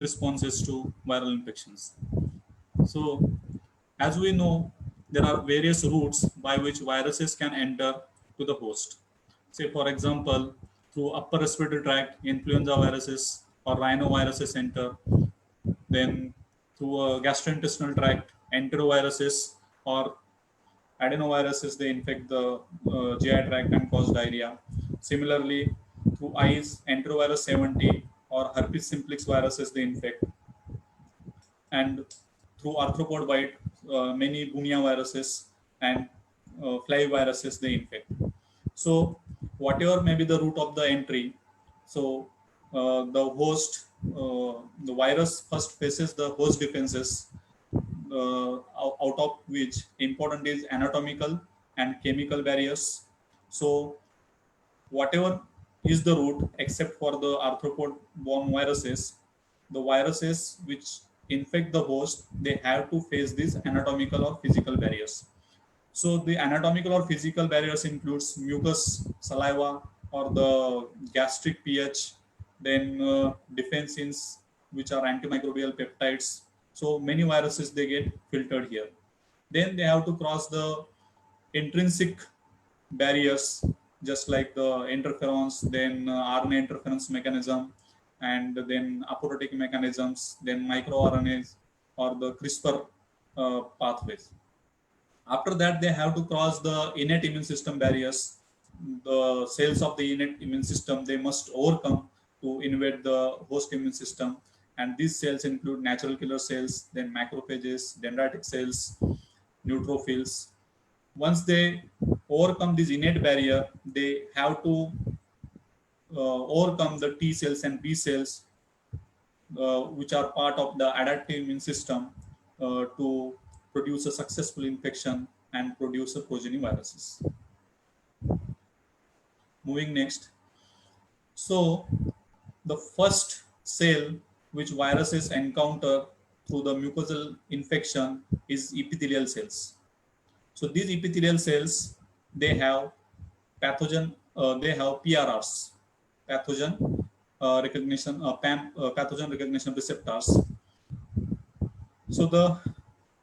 responses to viral infections. So, as we know, there are various routes by which viruses can enter to the host. Say, for example, through upper respiratory tract, influenza viruses or rhinoviruses enter. Then, through a gastrointestinal tract, enteroviruses or adenoviruses they infect the GI tract and cause diarrhea. Similarly, through eyes, enterovirus 70 or herpes simplex viruses they infect, and through arthropod bite, many Bunia viruses and flaviviruses they infect. So, whatever may be the route of the entry, so the host, the virus first faces the host defenses, out of which important is anatomical and chemical barriers. So, whatever is the route except for the arthropod borne viruses, the viruses which infect the host, they have to face these anatomical or physical barriers. So the anatomical or physical barriers includes mucus, saliva, or the gastric pH, then defensins, which are antimicrobial peptides. So many viruses they get filtered here. Then they have to cross the intrinsic barriers, just like the interferons, then RNA interference mechanism, and then apoptotic mechanisms, then microRNAs or the CRISPR pathways. After that, they have to cross the innate immune system barriers. The cells of the innate immune system they must overcome to invade the host immune system, and these cells include natural killer cells, then macrophages, dendritic cells, neutrophils. Once they overcome this innate barrier, they have to overcome the T cells and B cells, which are part of the adaptive immune system, to produce a successful infection and produce a progeny viruses. Moving next. So, the first cell which viruses encounter through the mucosal infection is epithelial cells. So these epithelial cells, they have they have PRRs, pathogen pathogen recognition receptors. So the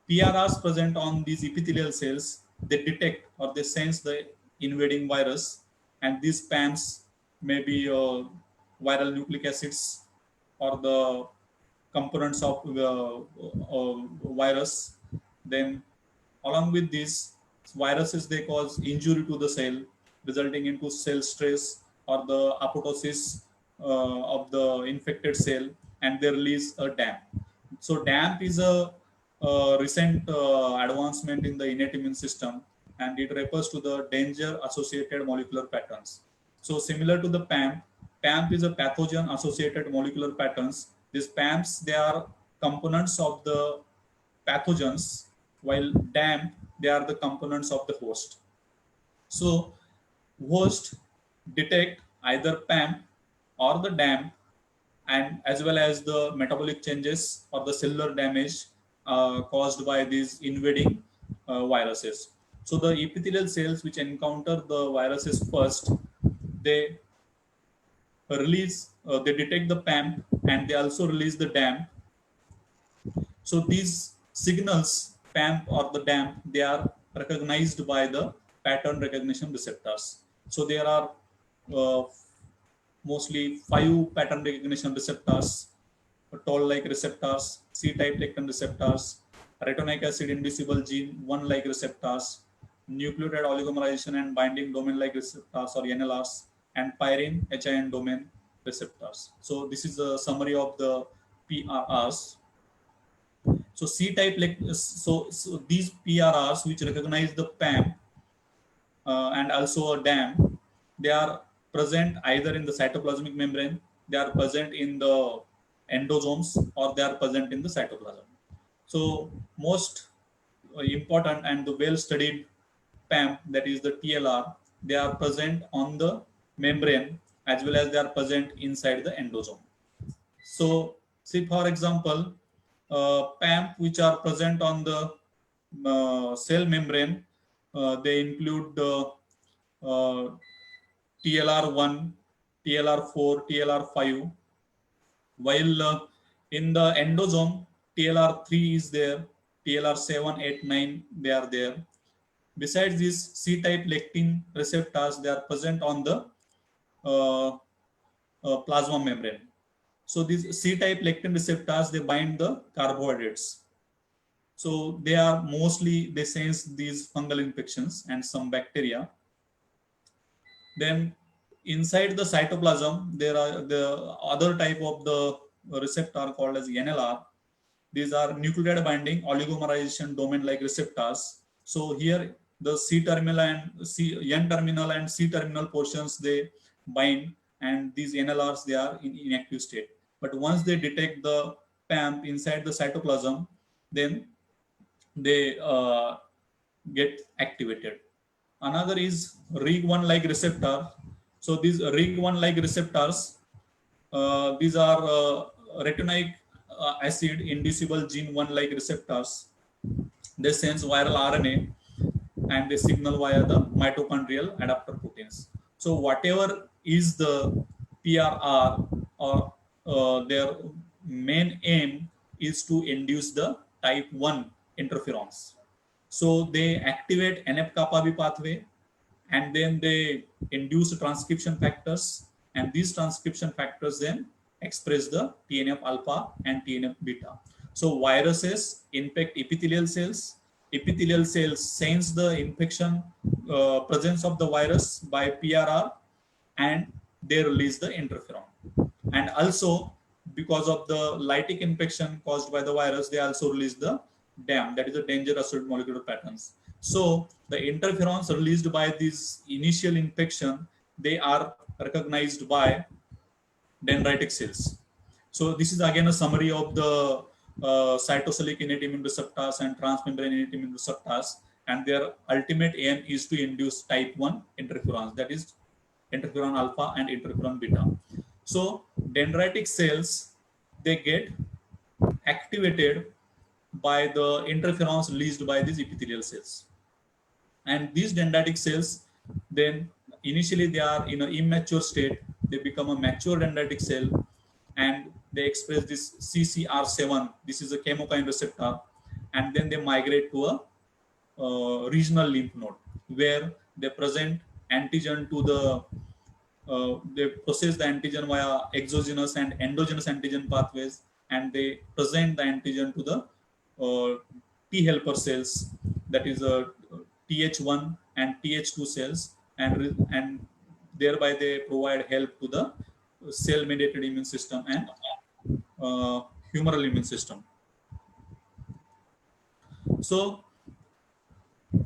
PRRs present on these epithelial cells, they detect or they sense the invading virus, and these PAMs may be viral nucleic acids or the components of virus. Then, along with these viruses, they cause injury to the cell, resulting into cell stress or the apoptosis of the infected cell, and they release a DAMP. So DAMP is a recent advancement in the innate immune system, and it refers to the danger associated molecular patterns. So similar to the PAMP is a pathogen associated molecular patterns. These PAMPs, they are components of the pathogens, while DAMP, they are the components of the host. So host detect either PAMP or the DAMP, and as well as the metabolic changes or the cellular damage caused by these invading viruses. So the epithelial cells which encounter the viruses first, they they detect the PAMP and they also release the DAMP. So these signals, PAMP or the DAMP, they are recognized by the pattern recognition receptors. So there are uh, mostly 5 pattern recognition receptors: toll-like receptors, C-type lectin receptors, retinoic acid inducible gene 1-like receptors, nucleotide oligomerization and binding domain-like receptors or NLRs, and pyrene HIN domain receptors. So this is a summary of the PRRs. So C-type, so these PRRs which recognize the PAM and also a DAM, they are present either in the cytoplasmic membrane, they are present in the endosomes, or they are present in the cytoplasm. So most important and the well-studied PAM, that is the TLR, they are present on the membrane as well as they are present inside the endosome. So, see for example, PAMP which are present on the cell membrane, they include the TLR1, TLR4, TLR5, while In the endosome, TLR3 is there, TLR7, 8, 9, they are there. Besides these C-type lectin receptors, they are present on the uh, plasma membrane. So these C-type lectin receptors, they bind the carbohydrates. So they are mostly, they sense these fungal infections and some bacteria. Then inside the cytoplasm, there are the other type of the receptor called as NLR. These are nucleotide binding oligomerization domain like receptors. So here the C terminal and N terminal and C terminal portions, they bind, and these NLRs, they are in inactive state. But once they detect the PAMP inside the cytoplasm, then they get activated. Another is RIG1 like receptor. So these RIG1 like receptors, these are retinoic acid inducible gene 1 like receptors. They sense viral RNA and they signal via the mitochondrial adapter proteins. So whatever is the PRR, or their main aim is to induce the type 1 interferons. So they activate NF-kappa B pathway, and then they induce transcription factors, and these transcription factors then express the TNF alpha and TNF beta. So viruses infect epithelial cells sense the infection presence of the virus by PRR, and they release the interferon. And also, because of the lytic infection caused by the virus, they also release the DAM, that is the danger associated molecular patterns. So the interferons released by this initial infection, they are recognized by dendritic cells. So this is again a summary of the cytosolic innate immune receptors and transmembrane innate immune receptors, and their ultimate aim is to induce type 1 interferons, that is interferon alpha and interferon beta. So dendritic cells, they get activated by the interferons released by these epithelial cells. And these dendritic cells, then initially they are in an immature state, they become a mature dendritic cell, and they express this CCR7, this is a chemokine receptor, and then they migrate to a regional lymph node where they present antigen to the they process the antigen via exogenous and endogenous antigen pathways, and they present the antigen to the T helper cells, that is Th1 and Th2 cells, and thereby they provide help to the cell mediated immune system and uh, humoral immune system. So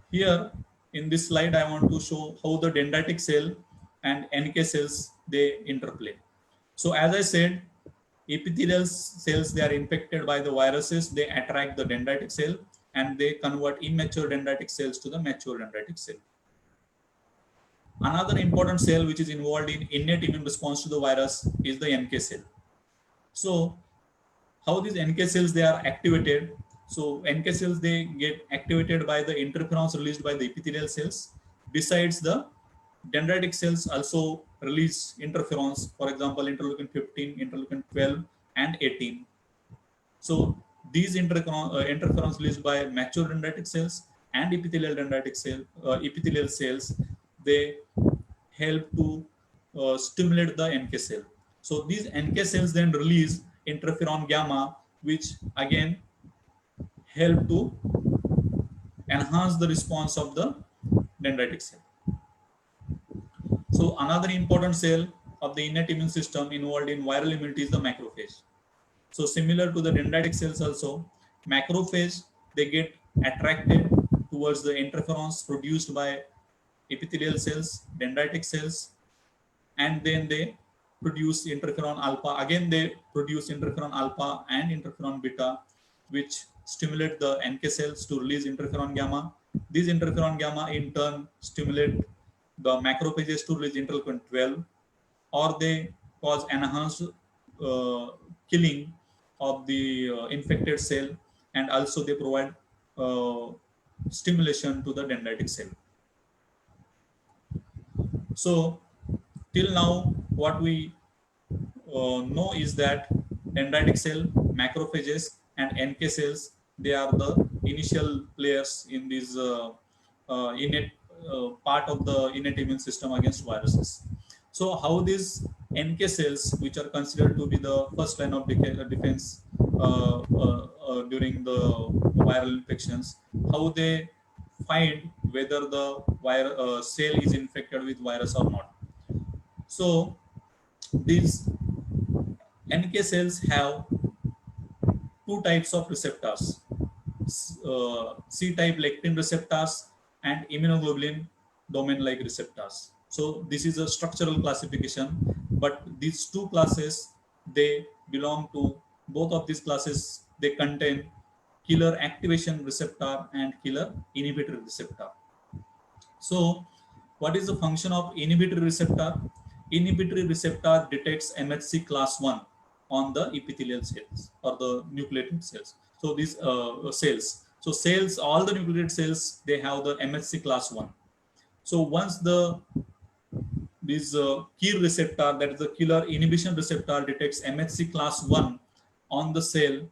here in this slide, I want to show how the dendritic cell and NK cells, they interplay. So as I said, epithelial cells, they are infected by the viruses, they attract the dendritic cell, and they convert immature dendritic cells to the mature dendritic cell. Another important cell which is involved in innate immune response to the virus is the NK cell. So how these NK cells, they are activated? So NK cells, they get activated by the interferons released by the epithelial cells. Besides, the dendritic cells also release interferons, for example, interleukin 15, interleukin 12, and 18. So these interferons released by mature dendritic cells and epithelial cells, they help to stimulate the NK cell. So these NK cells then release interferon gamma, which again help to enhance the response of the dendritic cell. So another important cell of the innate immune system involved in viral immunity is the macrophage. So similar to the dendritic cells also, macrophage, they get attracted towards the interferons produced by epithelial cells, dendritic cells, and then they produce interferon alpha. Again, they produce interferon alpha and interferon beta, which stimulate the NK cells to release interferon gamma. These interferon gamma in turn stimulate the macrophages to release interleukin 12, or they cause enhanced killing of the infected cell, and also they provide uh, stimulation to the dendritic cell. So till now, what we know is that dendritic cell, macrophages and NK cells. They are the initial players in this innate part of the innate immune system against viruses. So how these NK cells, which are considered to be the first line of defense during the viral infections, how they find whether the cell is infected with virus or not. So these NK cells have two types of receptors, C-type lectin receptors and immunoglobulin domain-like receptors. So this is a structural classification, but these two classes, they belong to, both of these classes, they contain killer activation receptor and killer inhibitory receptor. So what is the function of inhibitory receptor? Inhibitory receptor detects MHC class 1 on the epithelial cells or the nucleated cells. So these cells. So cells, all the nucleated cells, they have the MHC class 1. So once this KIR receptor, that is the killer inhibition receptor, detects MHC class 1 on the cell,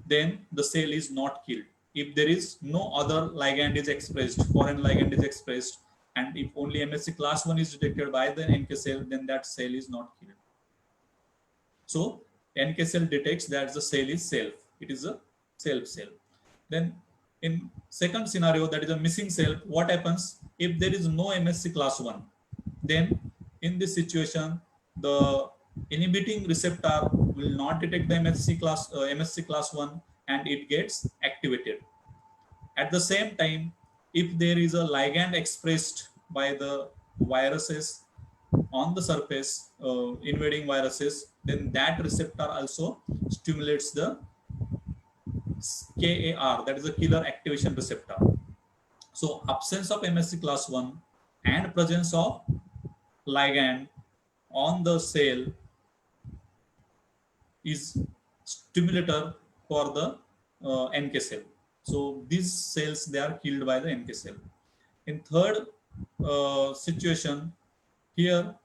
then the cell is not killed. If there is no other ligand is expressed, foreign ligand is expressed, and if only MHC class 1 is detected by the NK cell, then that cell is not killed. So NK cell detects that the cell is self. It is a self cell. Then in second scenario, that is a missing cell, what happens? If there is no MHC class 1, then in this situation, the inhibiting receptor will not detect the MHC class 1 and it gets activated. At the same time, if there is a ligand expressed by the viruses on the surface, invading viruses, then that receptor also stimulates the KAR, that is the killer activation receptor. So absence of MHC class 1 and presence of ligand on the cell is stimulator for the NK cell. So these cells, they are killed by the NK cell. In third situation, here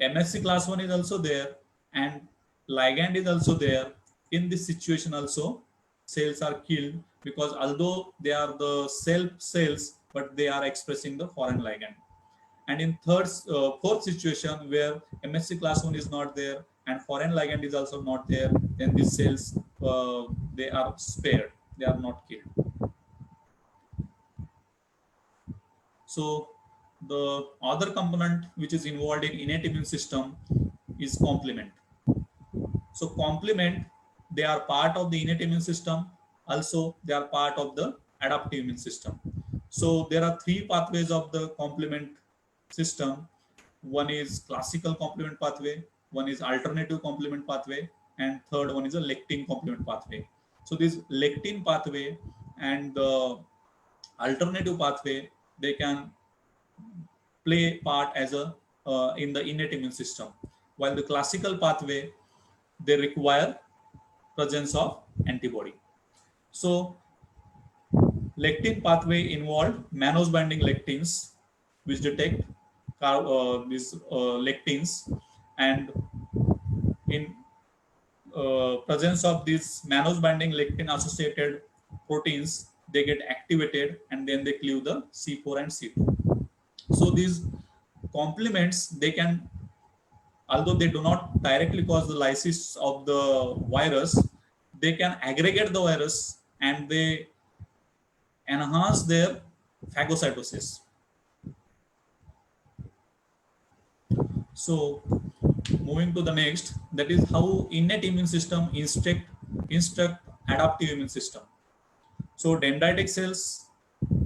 MHC class 1 is also there and ligand is also there. In this situation also, cells are killed because although they are the self cells, but they are expressing the foreign ligand. And in fourth situation where MHC class 1 is not there and foreign ligand is also not there, then these cells, they are spared, they are not killed. So the other component which is involved in innate immune system is complement. So complement, they are part of the innate immune system. Also, they are part of the adaptive immune system. So there are three pathways of the complement system. One is classical complement pathway, one is alternative complement pathway, and third one is a lectin complement pathway. So this lectin pathway and the alternative pathway, they can play part as a in the innate immune system, while the classical pathway, they require presence of antibody. So lectin pathway involved mannose binding lectins, which detect these lectins, and in presence of these mannose binding lectin associated proteins, they get activated and then they cleave the C4 and C2. So these complements, they can, although they do not directly cause the lysis of the virus, they can aggregate the virus and they enhance their phagocytosis. So moving to the next, that is how innate immune system instruct adaptive immune system. So dendritic cells,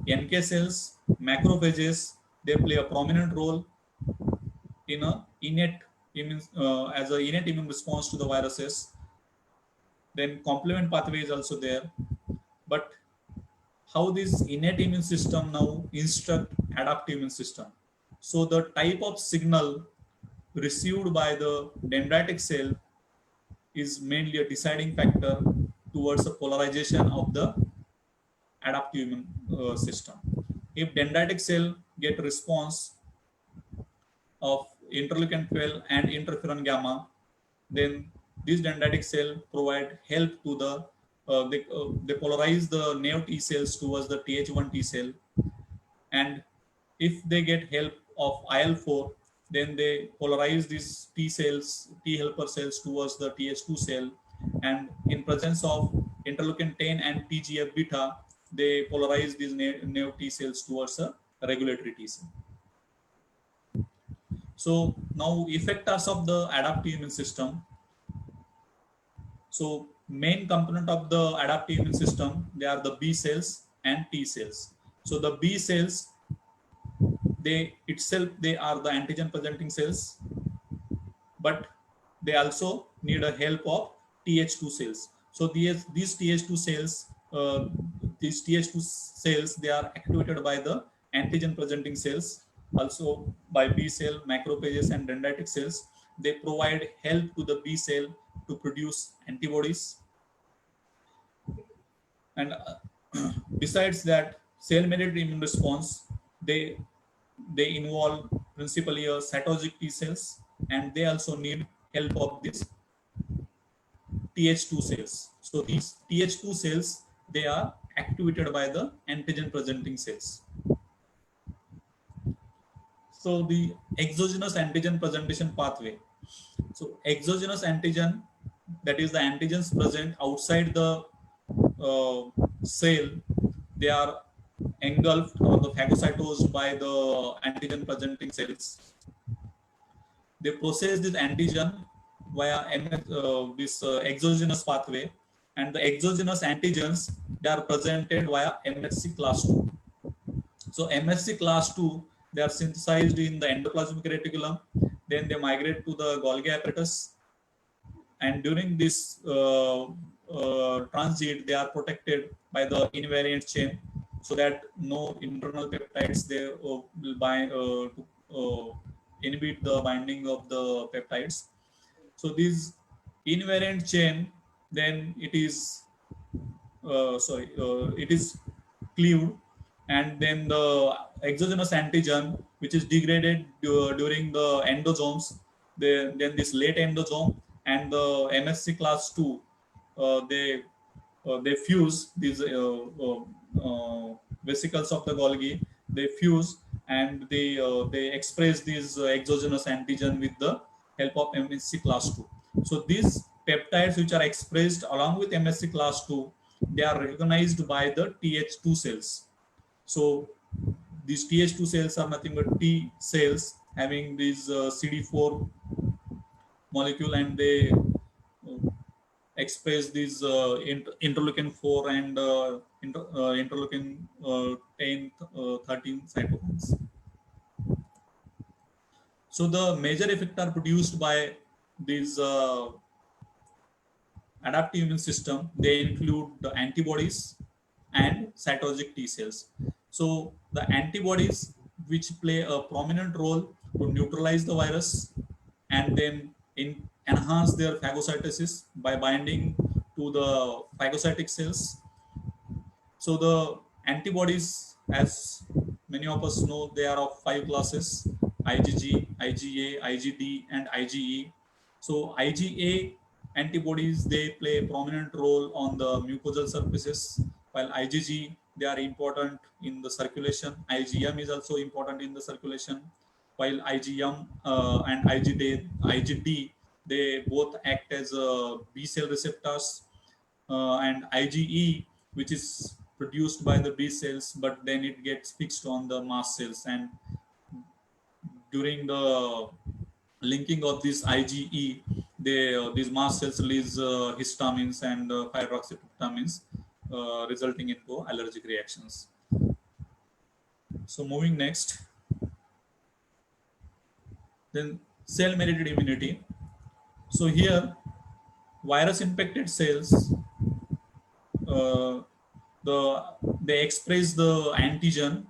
NK cells, macrophages, they play a prominent role in a innate immune as an innate immune response to the viruses. Then complement pathway is also there. But how this innate immune system now instruct adaptive immune system? So the type of signal received by the dendritic cell is mainly a deciding factor towards the polarization of the adaptive immune system. If dendritic cell get response of interleukin 12 and interferon gamma, then These dendritic cell provide help to they polarize the naive T cells towards the Th1 T cell, and if they get help of IL-4, then they polarize these T cells, T helper cells towards the Th2 cell, and in presence of interleukin 10 and TGF beta, they polarize these naive T cells towards a regulatory T cell. So now effectors of the adaptive immune system. So main component of the adaptive immune system, they are the B cells and T cells. So the B cells, they are the antigen presenting cells, but they also need a help of Th2 cells. So these Th2 cells, they are activated by the antigen presenting cells, also by B cell, macrophages, and dendritic cells. They provide help to the B cell to produce antibodies. And besides that, cell-mediated immune response, they they involve principally a cytotoxic T cells, and they also need help of these Th2 cells. So these Th2 cells, they are activated by the antigen presenting cells. So the exogenous antigen presentation pathway. So exogenous antigen, that is the antigens present outside the cell, they are engulfed or the phagocytosed by the antigen presenting cells. They process this antigen via this exogenous pathway, and the exogenous antigens, they are presented via MHC class 2. So MHC class 2, they are synthesized in the endoplasmic reticulum, then they migrate to the Golgi apparatus, and during this transit, they are protected by the invariant chain, so that no internal peptides they will bind to inhibit the binding of the peptides. So this invariant chain, then it is cleaved, and then the exogenous antigen, which is degraded during the endosomes, then this late endosome and the MSC class 2, they fuse these vesicles of the Golgi, they fuse, and they express these exogenous antigen with the help of MSC class 2. So these peptides which are expressed along with MSC class 2, they are recognized by the Th2 cells. So these Th2 cells are nothing but T cells having this CD4 molecule, and they express these interleukin 4 and interleukin 10, 13 cytokines. So the major effects are produced by these adaptive immune system. They include the antibodies and cytotoxic T cells. So the antibodies, which play a prominent role to neutralize the virus and then enhance their phagocytosis by binding to the phagocytic cells. So the antibodies, as many of us know, they are of 5 classes: IgG, IgA, IgD, and IgE. So IgA antibodies, they play a prominent role on the mucosal surfaces, while IgG, they are important in the circulation. IgM is also important in the circulation, while IgM and IgD, they both act as B cell receptors, and IgE, which is produced by the B cells, but then it gets fixed on the mast cells, and during the linking of this IgE, these mast cells release histamines and 5-hydroxytryptamines, resulting into allergic reactions. So moving next, then cell-mediated immunity. So here, virus-infected cells, uh, they express the antigen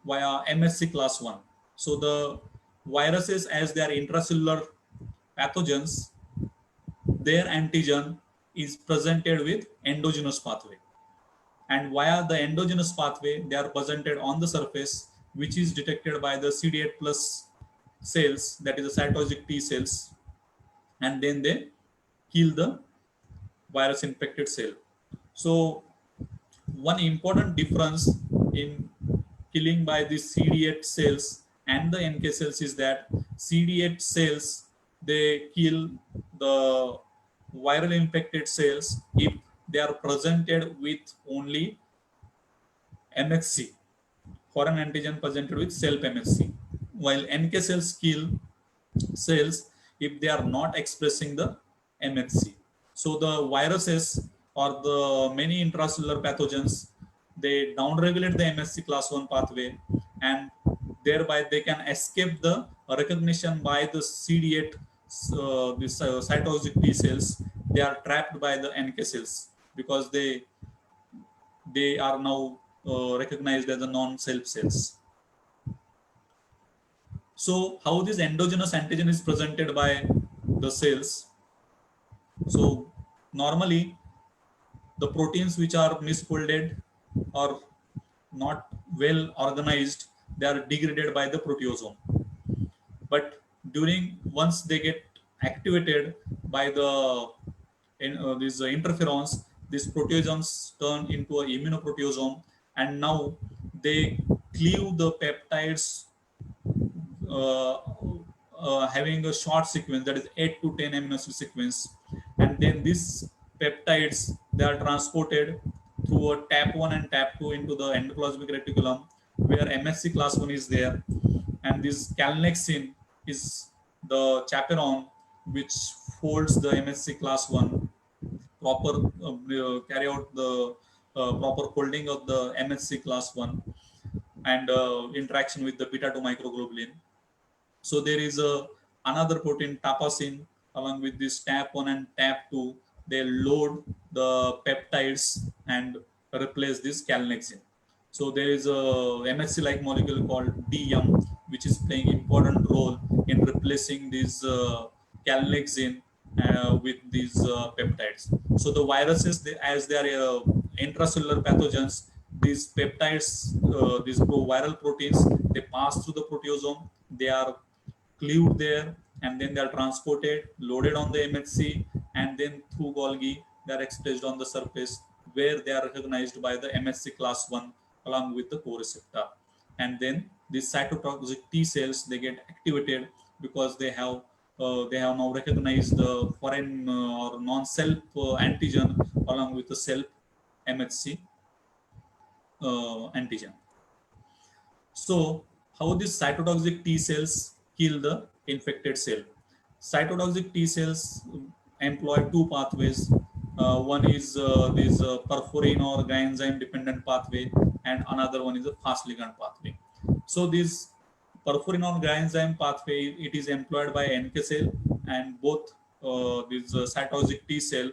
via MSC class 1. So the viruses, as they are intracellular pathogens, their antigen is presented with endogenous pathway, and via the endogenous pathway they are presented on the surface, which is detected by the CD8 plus cells, that is the cytotoxic T cells, and then they kill the virus infected cell. So one important difference in killing by the CD8 cells and the NK cells is that CD8 cells, they kill the viral infected cells if they are presented with only MHC, foreign antigen presented with self MHC, while NK cells kill cells if they are not expressing the MHC. So the viruses or the many intracellular pathogens, they downregulate the MHC class 1 pathway, and thereby they can escape the recognition by the CD8 cytotoxic T cells. They are trapped by the NK cells because they are now recognized as the non-self cells. So how this endogenous antigen is presented by the cells? So normally the proteins which are misfolded or not well organized, they are degraded by the proteasome. But during once they get activated by these interferons, these proteasomes turn into an immunoproteasome, and now they cleave the peptides uh, having a short sequence, that is 8 to 10 amino acid sequence, and then these peptides, they are transported through a TAP1 and TAP2 into the endoplasmic reticulum where MHC class 1 is there, and this calnexin is the chaperone which folds the MHC class 1 proper, carry out the proper folding of the MHC class 1 and interaction with the beta 2 microglobulin. So there is another protein, tapasin, along with this TAP1 and TAP2. They load the peptides and replace this calnexin. So there is a MHC-like molecule called DM, which is playing important role in replacing this calnexin with these peptides. So the viruses, as they are intracellular pathogens, these peptides, these viral proteins, they pass through the proteasome. They are cleaved there, and then they are transported, loaded on the MHC, and then through Golgi, they are expressed on the surface where they are recognized by the MHC class 1 along with the co-receptor. And then these cytotoxic T cells, they get activated because they have now recognized the foreign or non-self antigen along with the self MHC antigen. So how these cytotoxic T cells kill the infected cell? Cytotoxic T cells employ two pathways. One is this perforin or granzyme dependent pathway, and another one is a fast ligand pathway. So this perforin or granzyme pathway, it is employed by NK cell and both this cytotoxic T cell.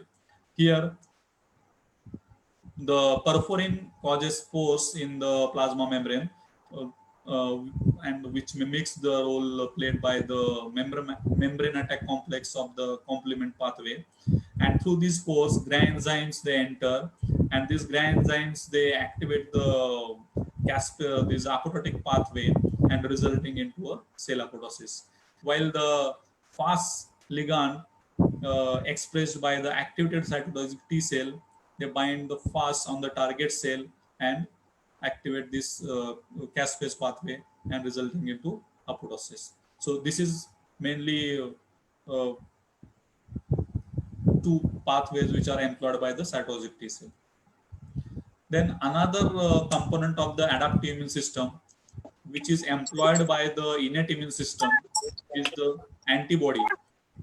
Here the perforin causes pores in the plasma membrane, uh, uh, and which mimics the role played by the membrane attack complex of the complement pathway. And through these pores, granzymes they enter, and these granzymes they activate the this apoptotic pathway and resulting into a cell apoptosis. While the fast ligand expressed by the activated cytotoxic T cell, they bind the fast on the target cell and activate this caspase pathway and resulting into apoptosis. So this is mainly uh, two pathways which are employed by the cytotoxic T cell. Then another component of the adaptive immune system, which is employed by the innate immune system, is the antibody.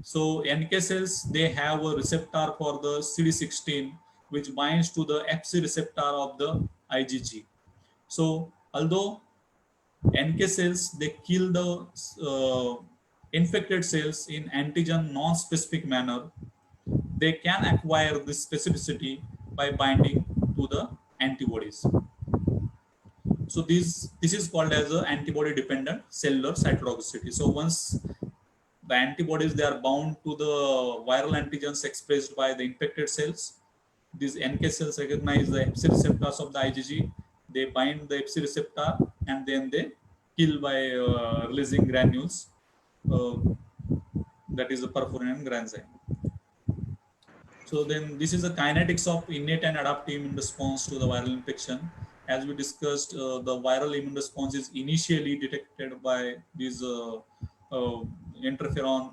So NK cells, they have a receptor for the CD16, which binds to the Fc receptor of the IgG. So although NK cells, they kill the infected cells in antigen non-specific manner, they can acquire this specificity by binding to the antibodies. So this is called as a antibody dependent cellular cytotoxicity. So once the antibodies, they are bound to the viral antigens expressed by the infected cells, these NK cells recognize the Fc receptors of the IgG, they bind the Fc receptor, and then they kill by releasing granules, uh, that is the perforin and granzyme. So then this is the kinetics of innate and adaptive immune response to the viral infection. As we discussed, the viral immune response is initially detected by these uh, interferon.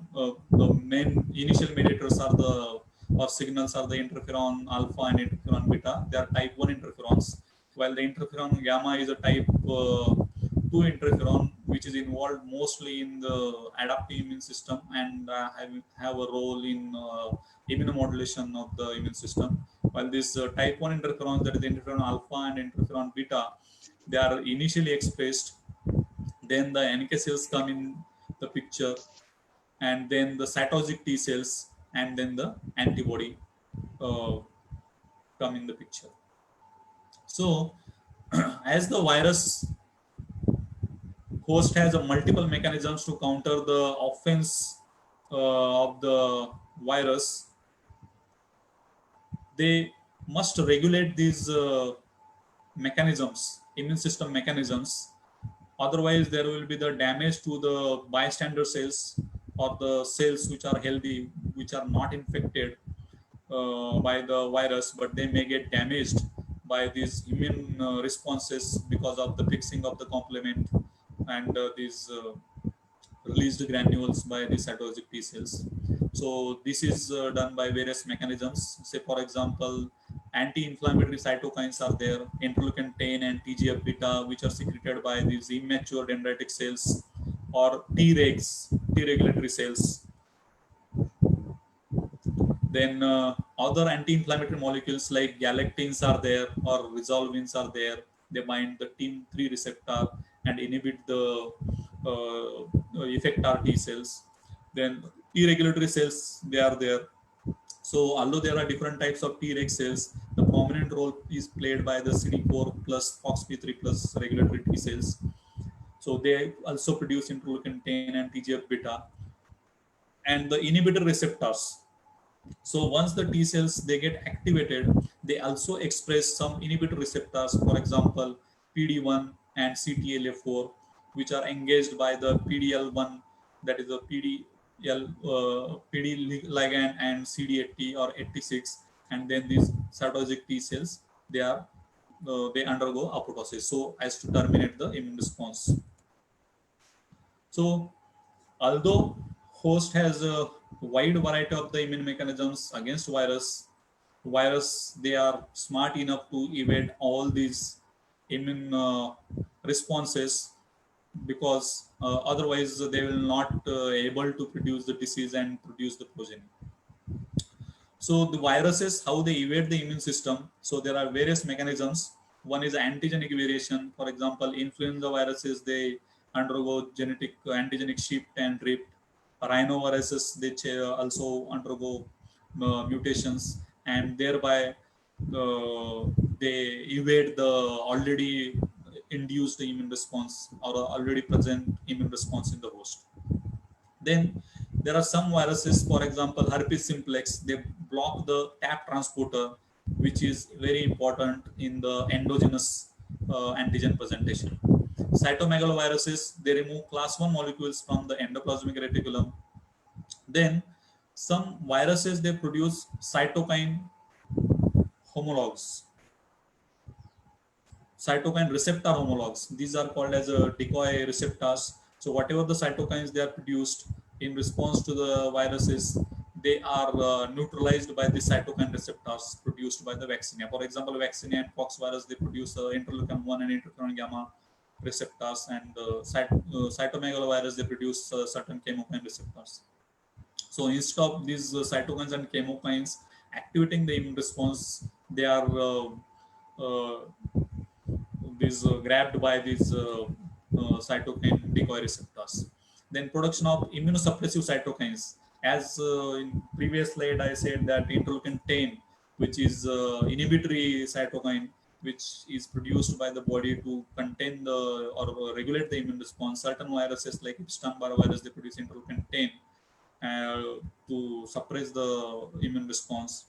The main initial mediators are the or signals are the interferon alpha and interferon beta. They are type 1 interferons, while the interferon gamma is a type 2 interferon, which is involved mostly in the adaptive immune system and have a role in immunomodulation of the immune system. While this type 1 interferons, that is interferon alpha and interferon beta, they are initially expressed. Then the NK cells come in the picture, and then the cytotoxic T cells, and then the antibody uh, come in the picture. So, as the virus host has a multiple mechanisms to counter the offense of the virus, they must regulate these mechanisms, immune system mechanisms. Otherwise, there will be the damage to the bystander cells or the cells which are healthy, which are not infected by the virus, but they may get damaged by these immune responses because of the fixing of the complement and these released granules by the cytotoxic T cells. So this is done by various mechanisms. Say, for example, anti-inflammatory cytokines are there, interleukin 10 and TGF beta, which are secreted by these immature dendritic cells, or Tregs, T regulatory cells. Then other anti-inflammatory molecules like galactins are there, or resolvins are there. They bind the TIM3 receptor and inhibit the effector T cells. Then T regulatory cells, they are there. So although there are different types of Treg cells, the prominent role is played by the CD4 plus FOXP3 plus regulatory T cells. So they also produce interleukin 10 and TGF beta. And the inhibitor receptors, so once the T cells they get activated, they also express some inhibitor receptors, for example, PD1 and CTLA4, which are engaged by the PDL1, that is the PD ligand, and CD80 or 86, and then these cytotoxic T cells they undergo apoptosis, so as to terminate the immune response. So although host has a wide variety of the immune mechanisms against virus they are smart enough to evade all these immune responses, because otherwise they will not able to produce the disease and produce the progeny. So the viruses, how they evade the immune system. So there are various mechanisms. One is antigenic variation. For example, influenza viruses, they undergo genetic antigenic shift and drift. Rhinoviruses, they also undergo mutations, and thereby they evade the already induced immune response or already present immune response in the host. Then there are some viruses, for example, herpes simplex, they block the TAP transporter, which is very important in the endogenous antigen presentation. Cytomegaloviruses, they remove class 1 molecules from the endoplasmic reticulum. Then some viruses, they produce cytokine homologs, cytokine receptor homologs. These are called as decoy receptors. So whatever the cytokines they are produced in response to the viruses, they are neutralized by the cytokine receptors produced by the vaccinia. For example, vaccinia and pox virus, they produce interleukin 1 and interferon gamma receptors, and cytomegalovirus, they produce certain chemokine receptors. So instead of these cytokines and chemokines activating the immune response, they are uh, grabbed by these cytokine decoy receptors. Then production of immunosuppressive cytokines. As in previous slide, I said that interleukin 10, which is inhibitory cytokine, which is produced by the body to contain the or regulate the immune response. Certain viruses like Epstein-Barr virus, they produce interleukin 10 to suppress the immune response.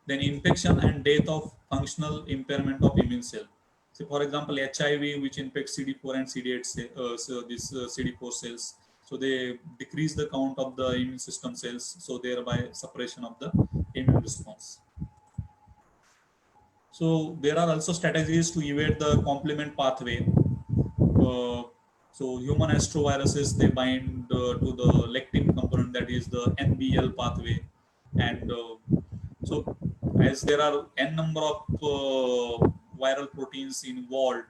Then infection and death of functional impairment of immune cell. So for example, HIV, which infects CD4 and CD8 so these CD4 cells, so they decrease the count of the immune system cells, so thereby suppression of the immune response. So there are also strategies to evade the complement pathway. Uh, so human astroviruses, they bind to the lectin component, that is the NBL pathway, and so as there are n number of viral proteins involved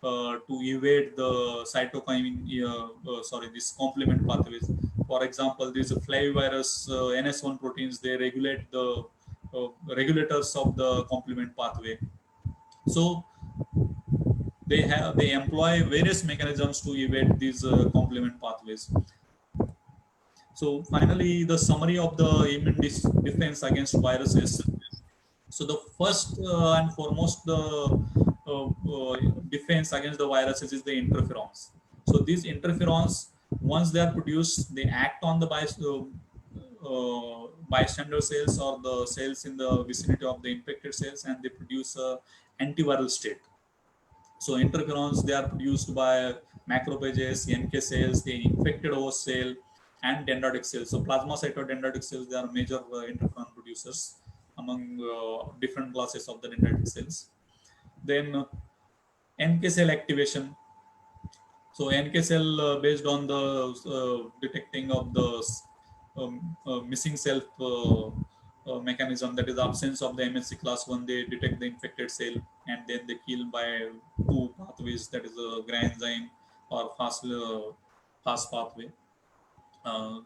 to evade the cytokine, this complement pathways. For example, these flavivirus NS1 proteins, they regulate the regulators of the complement pathway. So they employ various mechanisms to evade these complement pathways. So finally, the summary of the immune defense against viruses. So the first and foremost, the defense against the viruses is the interferons. So these interferons, once they are produced, they act on the bystander cells or the cells in the vicinity of the infected cells, and they produce a antiviral state. So interferons, they are produced by macrophages, NK cells, the infected host cell, and dendritic cells. So plasmacytoid dendritic cells, they are major interferon producers among different classes of the dendritic cells. Then NK cell activation. So NK cell, based on the detecting of the missing self mechanism, that is absence of the MHC class 1, they detect the infected cell, and then they kill by two pathways, that is a granzyme or fast pathway.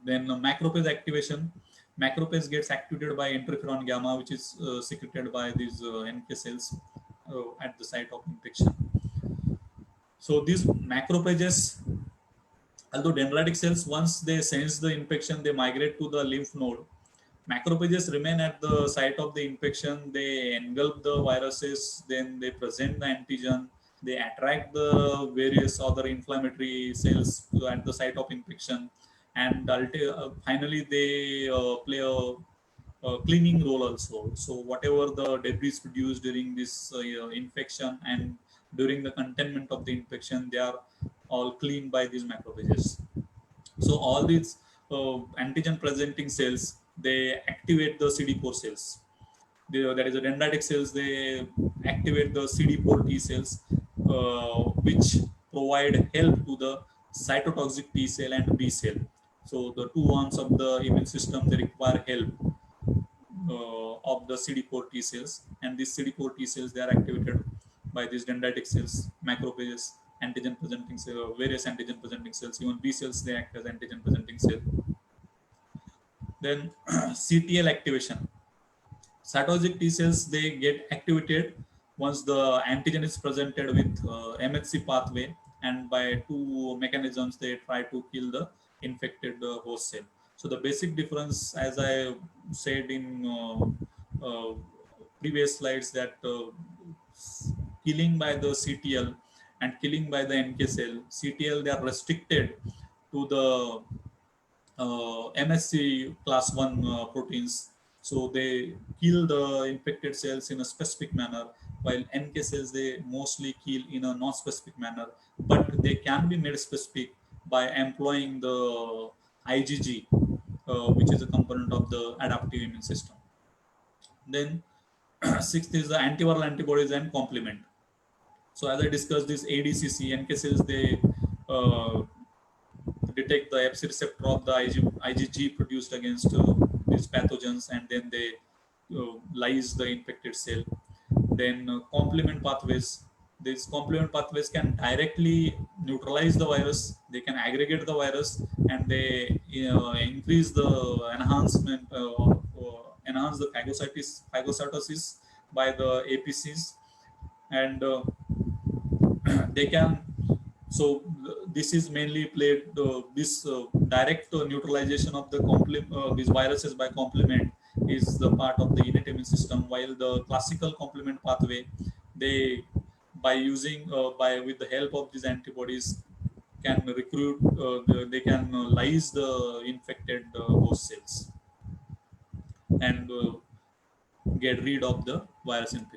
Then macrophage activation. Macrophage gets activated by interferon gamma, which is secreted by these NK cells at the site of infection. So these macrophages, although dendritic cells, once they sense the infection, they migrate to the lymph node. Macrophages remain at the site of the infection. They engulf the viruses, then they present the antigen. They attract the various other inflammatory cells at the site of infection, and finally they play a cleaning role also. So whatever the debris produced during this infection and during the containment of the infection, they are all cleaned by these macrophages. So all these antigen presenting cells, they activate the CD4 cells. That is the dendritic cells, they activate the CD4 T cells, which provide help to the cytotoxic T cell and B cell. So the two arms of the immune system, they require help of the CD4 T cells, and these CD4 T cells, they are activated by these dendritic cells, macrophages, antigen presenting cell, various antigen presenting cells, even B cells, they act as antigen presenting cell. Then CTL activation. Cytotoxic T cells, they get activated once the antigen is presented with MHC pathway, and by two mechanisms they try to kill the infected host cell. So the basic difference, as I said in previous slides, that killing by the CTL and killing by the NK cell, CTL, they are restricted to the MSC class 1 proteins. So they kill the infected cells in a specific manner, while NK cells, they mostly kill in a non-specific manner, but they can be made specific by employing the IgG, which is a component of the adaptive immune system. Then sixth is the antiviral antibodies and complement. So as I discussed, this ADCC, NK cells, they detect the Fc receptor of the IgG produced against these pathogens, and then they lyse the infected cell. Then complement pathways. These complement pathways can directly neutralize the virus. They can aggregate the virus, and they increase the enhance the phagocytosis by the APCs, and they can. So this is mainly played this direct neutralization of the these viruses by complement is the part of the innate immune system, while the classical complement pathway, they by using by with the help of these antibodies can recruit they can lyse the infected host cells and get rid of the virus infection.